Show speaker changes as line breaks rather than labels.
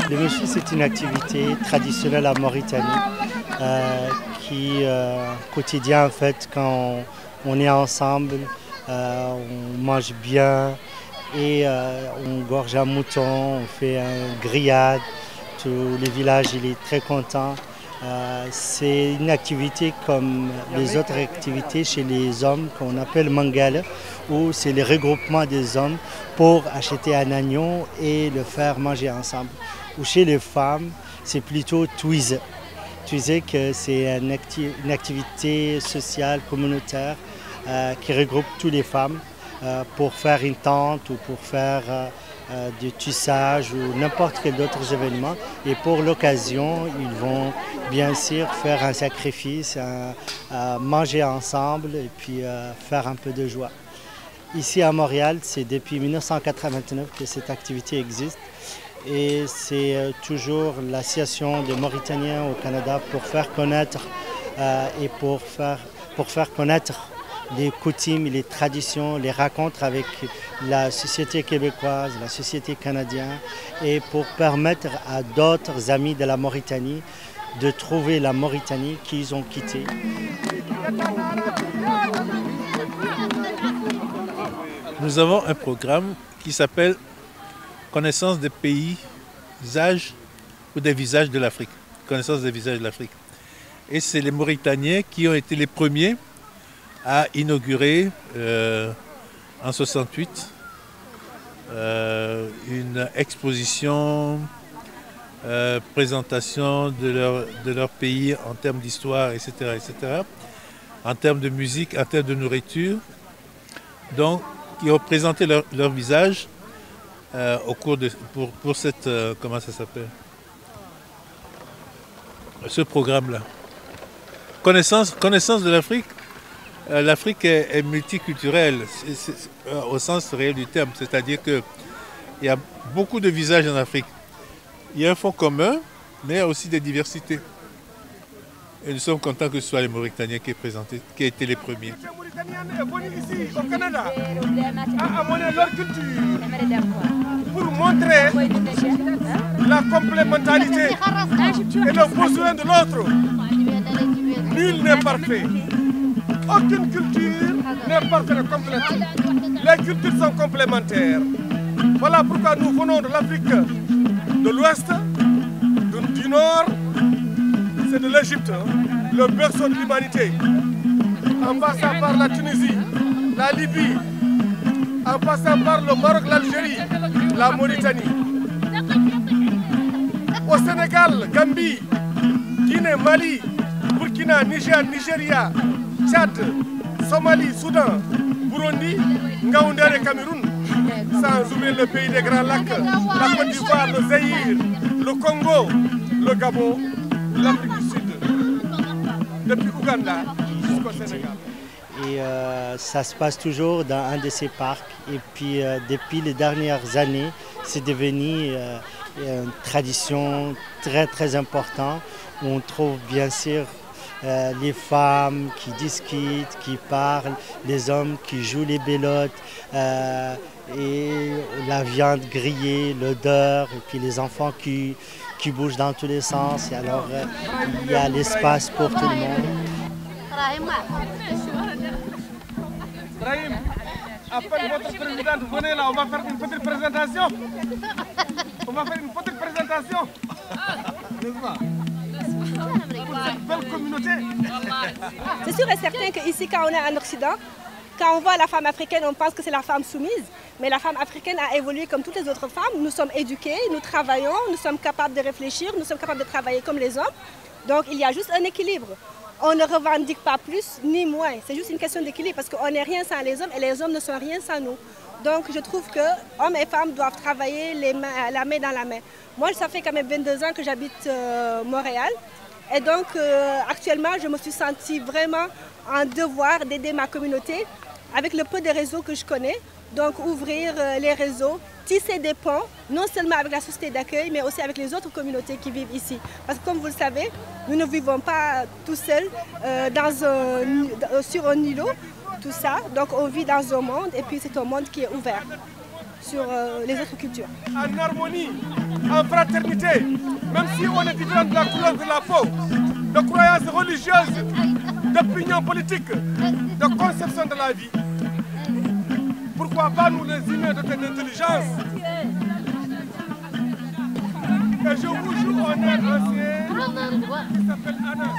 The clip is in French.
Le méchi, c'est une activité traditionnelle en Mauritanie qui, quotidien en fait, quand on est ensemble, on mange bien et on gorge un mouton, on fait un grillade. Tout le village il est très content. C'est une activité comme les autres activités chez les hommes qu'on appelle mangala, où c'est le regroupement des hommes pour acheter un agneau et le faire manger ensemble. Ou chez les femmes, c'est plutôt twiz. Twiz, c'est une activité sociale, communautaire qui regroupe toutes les femmes pour faire une tente ou pour faire du tissage ou n'importe quel autre événement. Et pour l'occasion, ils vont bien sûr faire un sacrifice, manger ensemble et puis faire un peu de joie. Ici à Montréal, c'est depuis 1989 que cette activité existe. Et c'est toujours l'association des Mauritaniens au Canada pour faire connaître et pour faire connaître les coutumes, les traditions, les rencontres avec la société québécoise, la société canadienne et pour permettre à d'autres amis de la Mauritanie de trouver la Mauritanie qu'ils ont quittée.
Nous avons un programme qui s'appelle Connaissance des paysages ou des visages de l'Afrique. Connaissance des visages de l'Afrique. Et c'est les Mauritaniens qui ont été les premiers à inaugurer en 68 une exposition, présentation de leur pays en termes d'histoire, etc., etc., en termes de musique, en termes de nourriture. Donc, qui ont présenté leur visage au cours de pour cette comment ça s'appelle, ce programme-là. Connaissance de l'Afrique. L'Afrique est multiculturelle au sens réel du terme, c'est-à-dire qu'il y a beaucoup de visages en Afrique. Il y a un fond commun, mais il y a aussi des diversités. Et nous sommes contents que ce soit les Mauritaniens qui aient été les premiers.
Les Mauritaniens venus ici au Canada à amener leur culture pour montrer la complémentarité et le besoin de l'autre. Nul n'est parfait. Aucune culture n'est parfaite et complète. Les cultures sont complémentaires. Voilà pourquoi nous venons de l'Afrique de l'Ouest, du Nord, c'est de l'Égypte, le berceau de l'humanité. En passant par la Tunisie, la Libye, en passant par le Maroc, l'Algérie, la Mauritanie. Au Sénégal, Gambie, Guinée, Mali, Burkina, Niger, Nigeria, Tchad, Somalie, Soudan, Burundi, Ngaoundé et Cameroun, sans oublier le pays des Grands Lacs, la Côte d'Ivoire, le Zaïre, le Congo, le Gabon, l'Afrique du Sud, depuis Ouganda jusqu'au Sénégal.
Et ça se passe toujours dans un de ces parcs. Et puis depuis les dernières années, c'est devenu une tradition très très importante. On trouve bien sûr les femmes qui discutent, qui parlent, les hommes qui jouent les belotes, et la viande grillée, l'odeur, et puis les enfants qui bougent dans tous les sens. Et alors il y a l'espace pour tout le monde.
Brahim, appelle votre présidente, venez là, on va faire une petite présentation. On va faire une petite présentation. représentation. N'est-ce pas? Pour cette belle communauté.
C'est sûr et certain qu'ici, quand on est en Occident, quand on voit la femme africaine, on pense que c'est la femme soumise. Mais la femme africaine a évolué comme toutes les autres femmes. Nous sommes éduquées, nous travaillons, nous sommes capables de réfléchir, nous sommes capables de travailler comme les hommes. Donc il y a juste un équilibre. On ne revendique pas plus ni moins. C'est juste une question d'équilibre parce qu'on n'est rien sans les hommes et les hommes ne sont rien sans nous. Donc je trouve que hommes et femmes doivent travailler la main dans la main. Moi, ça fait quand même 22 ans que j'habite Montréal. Et donc actuellement, je me suis sentie vraiment en devoir d'aider ma communauté avec le peu de réseaux que je connais. Donc ouvrir les réseaux, tisser des ponts, non seulement avec la société d'accueil, mais aussi avec les autres communautés qui vivent ici. Parce que comme vous le savez, nous ne vivons pas tout seuls sur un îlot, tout ça. Donc on vit dans un monde et puis c'est un monde qui est ouvert sur les autres cultures.
En harmonie, en fraternité, même si on est différent de la couleur de la peau, de croyances religieuses, d'opinions politiques, de conception de la vie. Pourquoi pas nous les humains dotés d'intelligence? Et je vous joue un air ancien qui s'appelle Anna.